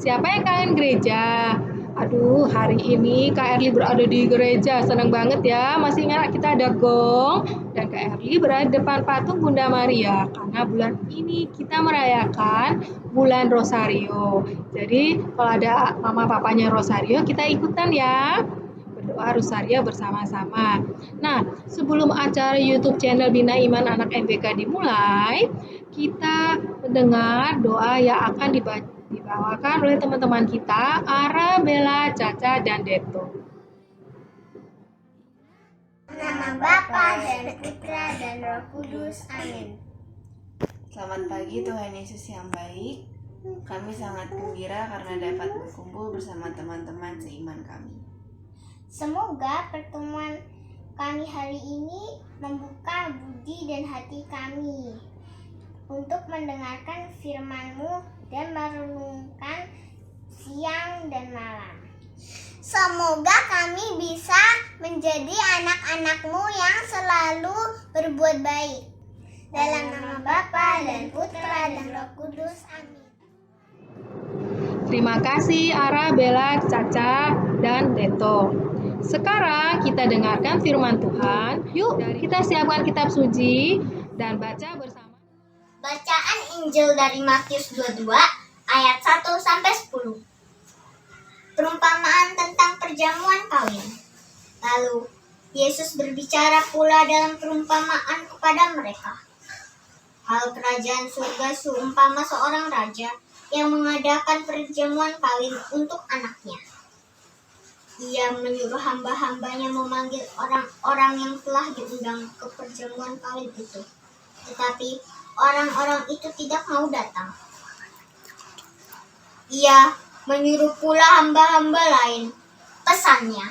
Siapa yang kangen gereja? Aduh, hari ini Kak Erli berada di gereja. Senang banget ya. Masih ingat kita ada gong dan Kak Erli berada depan patung Bunda Maria. Karena bulan ini kita merayakan bulan Rosario. Jadi kalau ada mama papanya Rosario, kita ikutan ya. Berdoa Rosario bersama-sama. Nah, sebelum acara YouTube channel Bina Iman Anak MBK dimulai, kita mendengar doa yang akan dibawakan oleh teman-teman kita, Ara, Bella, Caca, dan Deto. Nama Bapa dan Putra dan Roh Kudus. Amin. Selamat pagi Tuhan Yesus yang baik. Kami sangat gembira karena dapat berkumpul bersama teman-teman seiman kami. Semoga pertemuan kami hari ini membuka budi dan hati kami untuk mendengarkan firman-Mu dan merenungkan siang dan malam. Semoga kami bisa menjadi anak-anak-Mu yang selalu berbuat baik. Dalam nama Bapa dan Putra dan Roh Kudus. Amin. Terima kasih Ara, Bella, Caca, dan Deto. Sekarang kita dengarkan firman Tuhan. Yuk, kita siapkan kitab suci dan baca bersama. Bacaan Injil dari Matius 22 ayat 1-10. Perumpamaan tentang perjamuan kawin. Lalu Yesus berbicara pula dalam perumpamaan kepada mereka. Hal kerajaan surga seumpama seorang raja yang mengadakan perjamuan kawin untuk anaknya. Ia menyuruh hamba-hambanya memanggil orang-orang yang telah diundang ke perjamuan kawin itu. Tetapi orang-orang itu tidak mau datang. Ia menyuruh pula hamba-hamba lain. Pesannya,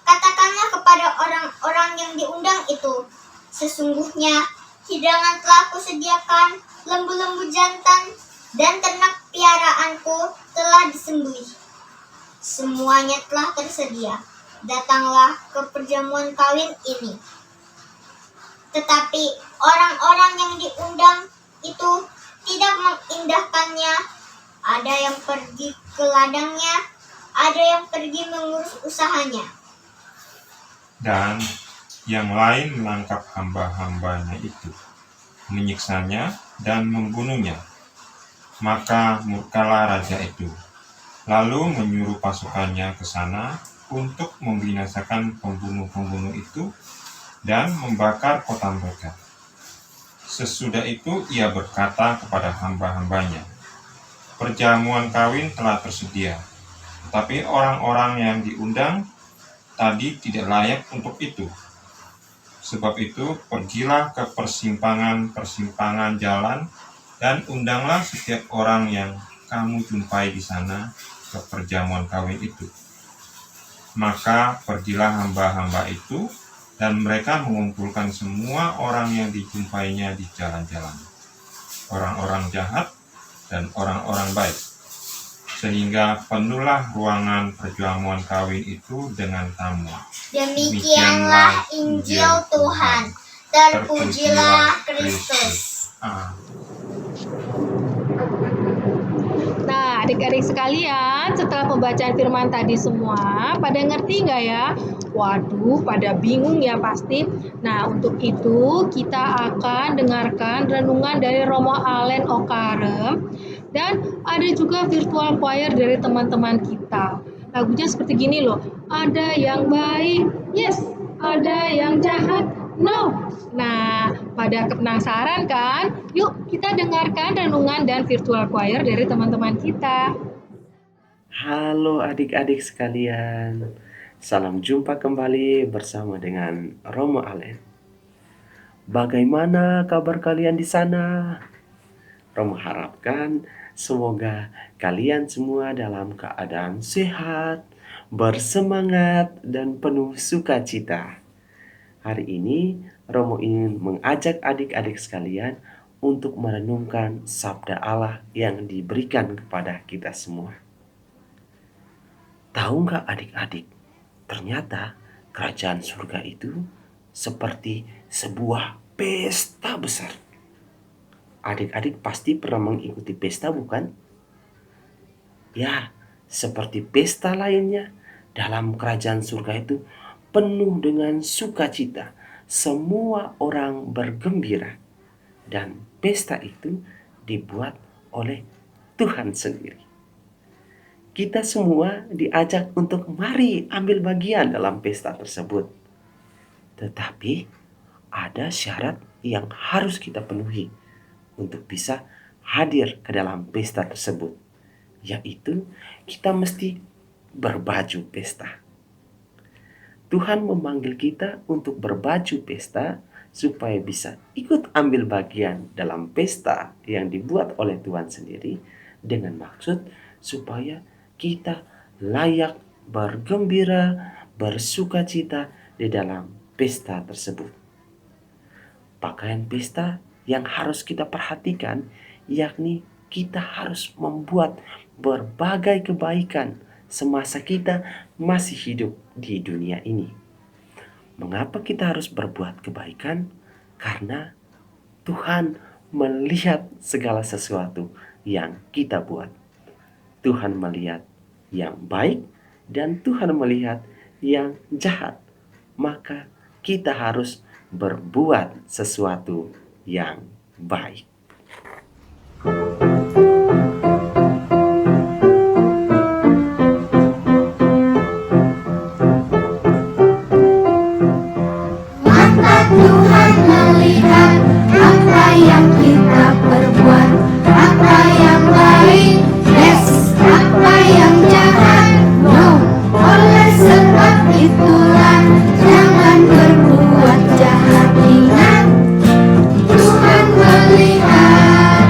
katakanlah kepada orang-orang yang diundang itu, sesungguhnya hidangan telah kusediakan, lembu-lembu jantan dan ternak piaraanku telah disembelih. Semuanya telah tersedia. Datanglah ke perjamuan kawin ini. Tetapi orang-orang yang diundang itu tidak mengindahkannya. Ada yang pergi ke ladangnya, ada yang pergi mengurus usahanya. Dan yang lain menangkap hamba-hambanya itu, menyiksanya dan membunuhnya. Maka murkalah raja itu, lalu menyuruh pasukannya ke sana untuk membinasakan pembunuh-pembunuh itu dan membakar kota mereka. Sesudah itu ia berkata kepada hamba-hambanya, perjamuan kawin telah tersedia, tetapi orang-orang yang diundang tadi tidak layak untuk itu. Sebab itu pergilah ke persimpangan-persimpangan jalan dan undanglah setiap orang yang kamu jumpai di sana ke perjamuan kawin itu. Maka pergilah hamba-hamba itu dan mereka mengumpulkan semua orang yang dijumpainya di jalan-jalan, orang-orang jahat dan orang-orang baik, sehingga penuhlah ruangan perjamuan kawin itu dengan tamu. Demikianlah Injil Tuhan. Terpujilah Kristus. Nah, adik-adik sekalian, setelah pembacaan firman tadi semua, pada ngerti nggak ya? Waduh, pada bingung ya pasti. Nah, untuk itu kita akan dengarkan renungan dari Romo Allen Okarem dan ada juga virtual choir dari teman-teman kita. Lagunya seperti gini loh, ada yang baik, yes, ada yang jahat, no. Nah, pada penasaran kan? Yuk kita dengarkan renungan dan virtual choir dari teman-teman kita. Halo adik-adik sekalian, salam jumpa kembali bersama dengan Romo Allen. Bagaimana kabar kalian di sana? Romo harapkan semoga kalian semua dalam keadaan sehat, bersemangat, dan penuh sukacita. Hari ini Romo ingin mengajak adik-adik sekalian untuk merenungkan sabda Allah yang diberikan kepada kita semua. Tahu nggak adik-adik, ternyata kerajaan surga itu seperti sebuah pesta besar. Adik-adik pasti pernah mengikuti pesta, bukan? Ya, seperti pesta lainnya, dalam kerajaan surga itu penuh dengan sukacita. Semua orang bergembira dan pesta itu dibuat oleh Tuhan sendiri. Kita semua diajak untuk mari ambil bagian dalam pesta tersebut. Tetapi ada syarat yang harus kita penuhi untuk bisa hadir ke dalam pesta tersebut, yaitu kita mesti berbaju pesta. Tuhan memanggil kita untuk berbaju pesta supaya bisa ikut ambil bagian dalam pesta yang dibuat oleh Tuhan sendiri, dengan maksud supaya kita layak bergembira, bersukacita di dalam pesta tersebut. Pakaian pesta yang harus kita perhatikan, yakni kita harus membuat berbagai kebaikan semasa kita masih hidup di dunia ini. Mengapa kita harus berbuat kebaikan? Karena Tuhan melihat segala sesuatu yang kita buat. Tuhan melihat yang baik dan Tuhan melihat yang jahat. Maka kita harus berbuat sesuatu yang baik. Mata Tuhan melihat apa yang kita perbuat, apa yang baik, yes, apa yang jahat, no. Oleh sebab itulah jangan berbuat jahat. Ingat, Tuhan melihat,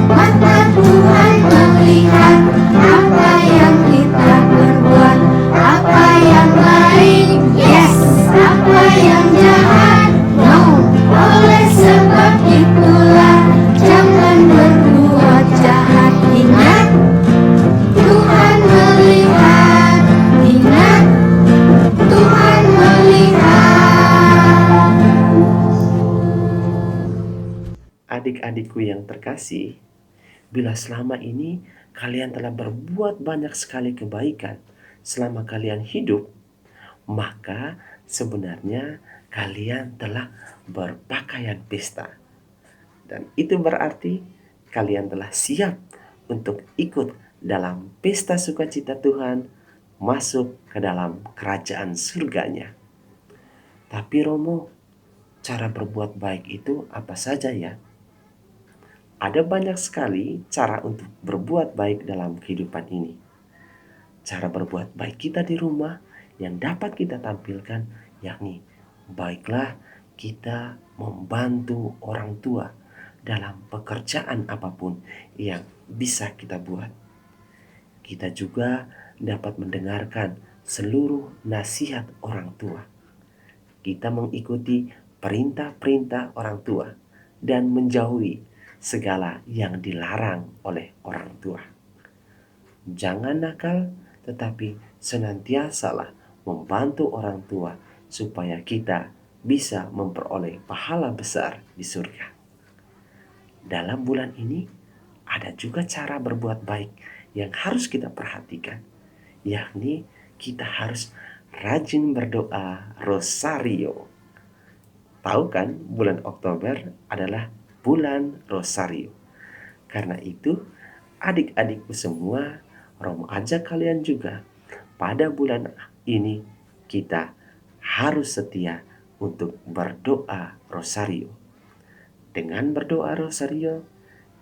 mata Tuhan melihat apa yang kita perbuat, apa yang baik, yes, apa yang jahat, no. Oleh sebab itulah jangan berbuat jahat. Ingat, Tuhan melihat. Ingat, Tuhan melihat. Adik-adikku yang terkasih, bila selama ini kalian telah berbuat banyak sekali kebaikan selama kalian hidup, maka sebenarnya kalian telah berpakaian pesta. Dan itu berarti kalian telah siap untuk ikut dalam pesta sukacita Tuhan, masuk ke dalam kerajaan surganya. Tapi Romo, cara berbuat baik itu apa saja ya? Ada banyak sekali cara untuk berbuat baik dalam kehidupan ini. Cara berbuat baik kita di rumah yang dapat kita tampilkan, yakni baiklah kita membantu orang tua dalam pekerjaan apapun yang bisa kita buat. Kita juga dapat mendengarkan seluruh nasihat orang tua. Kita mengikuti perintah-perintah orang tua dan menjauhi segala yang dilarang oleh orang tua. Jangan nakal, tetapi senantiasalah membantu orang tua supaya kita bisa memperoleh pahala besar di surga. Dalam bulan ini ada juga cara berbuat baik yang harus kita perhatikan, yakni kita harus rajin berdoa rosario. Tahu kan, bulan Oktober adalah bulan rosario. Karena itu, adik-adikku semua, Romo ajak kalian juga pada bulan ini kita harus setia untuk berdoa rosario. Dengan berdoa rosario,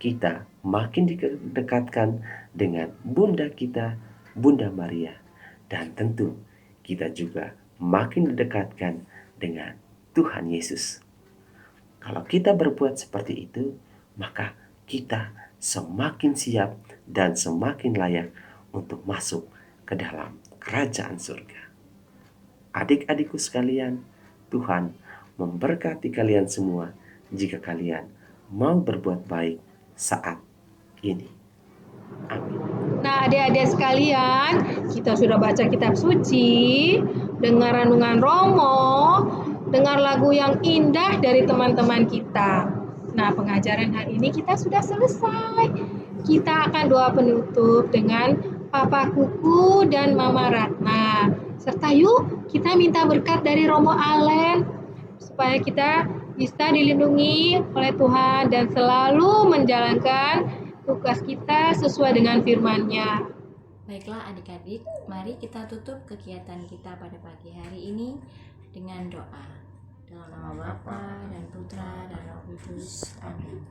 kita makin didekatkan dengan Bunda kita, Bunda Maria. Dan tentu kita juga makin didekatkan dengan Tuhan Yesus. Kalau kita berbuat seperti itu, maka kita semakin siap dan semakin layak untuk masuk ke dalam kerajaan surga. Adik-adikku sekalian, Tuhan memberkati kalian semua jika kalian mau berbuat baik saat ini. Amin. Nah, adik-adik sekalian, kita sudah baca kitab suci, dengar renungan Romo, dengar lagu yang indah dari teman-teman kita. Nah, pengajaran hari ini kita sudah selesai. Kita akan doa penutup dengan Papa Kuku dan Mama Ratna. Serta yuk kita minta berkat dari Romo Allen supaya kita bisa dilindungi oleh Tuhan dan selalu menjalankan tugas kita sesuai dengan firman-Nya. Baiklah adik-adik, mari kita tutup kegiatan kita pada pagi hari ini dengan doa. Dalam nama Bapa dan Putra dan Roh Kudus. Amin.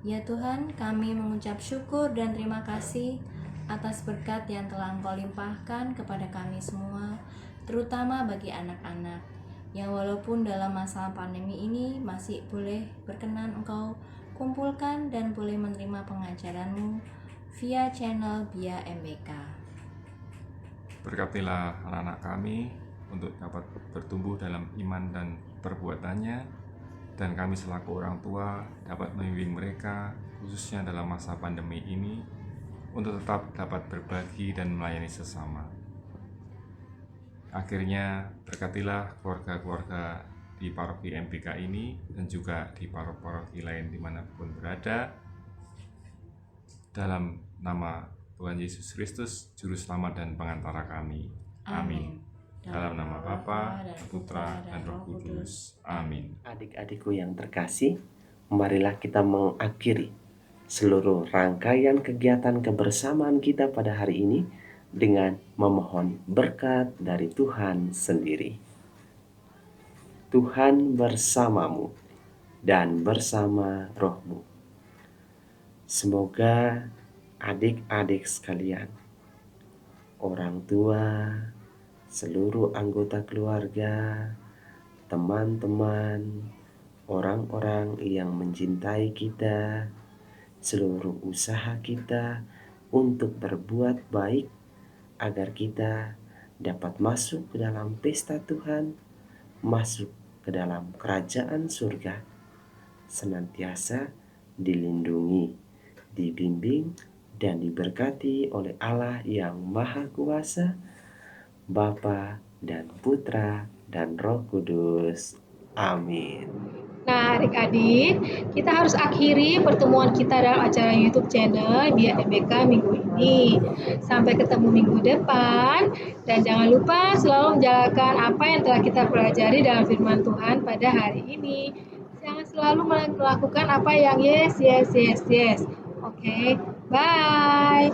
Ya Tuhan, kami mengucap syukur dan terima kasih atas berkat yang telah Engkau limpahkan kepada kami semua, terutama bagi anak-anak yang walaupun dalam masa pandemi ini masih boleh berkenan Engkau kumpulkan dan boleh menerima pengajaran-Mu via channel Bia MBK. Berkatilah anak-anak kami untuk dapat bertumbuh dalam iman dan perbuatannya, dan kami selaku orang tua dapat membimbing mereka khususnya dalam masa pandemi ini untuk tetap dapat berbagi dan melayani sesama. Akhirnya berkatilah keluarga-keluarga di paroki MBK ini dan juga di paroki lain dimanapun berada. Dalam nama Tuhan Yesus Kristus, Juru Selamat dan Pengantara kami. Amin. Dalam nama Bapa, dan Putra, dan Roh Kudus. Amin. Adik-adikku yang terkasih, marilah kita mengakhiri seluruh rangkaian kegiatan kebersamaan kita pada hari ini dengan memohon berkat dari Tuhan sendiri. Tuhan bersamamu dan bersama rohmu. Semoga adik-adik sekalian, orang tua, seluruh anggota keluarga, teman-teman, orang-orang yang mencintai kita, seluruh usaha kita untuk berbuat baik agar kita dapat masuk ke dalam pesta Tuhan, masuk ke dalam kerajaan surga, senantiasa dilindungi, dibimbing, dan diberkati oleh Allah yang Maha Kuasa, Bapa dan Putra dan Roh Kudus. Amin. Nah, adik-adik, kita harus akhiri pertemuan kita dalam acara YouTube channel Bia MBK minggu ini. Sampai ketemu minggu depan, dan jangan lupa selalu menjalankan apa yang telah kita pelajari dalam firman Tuhan pada hari ini. Jangan selalu melakukan apa yang yes. Oke, bye.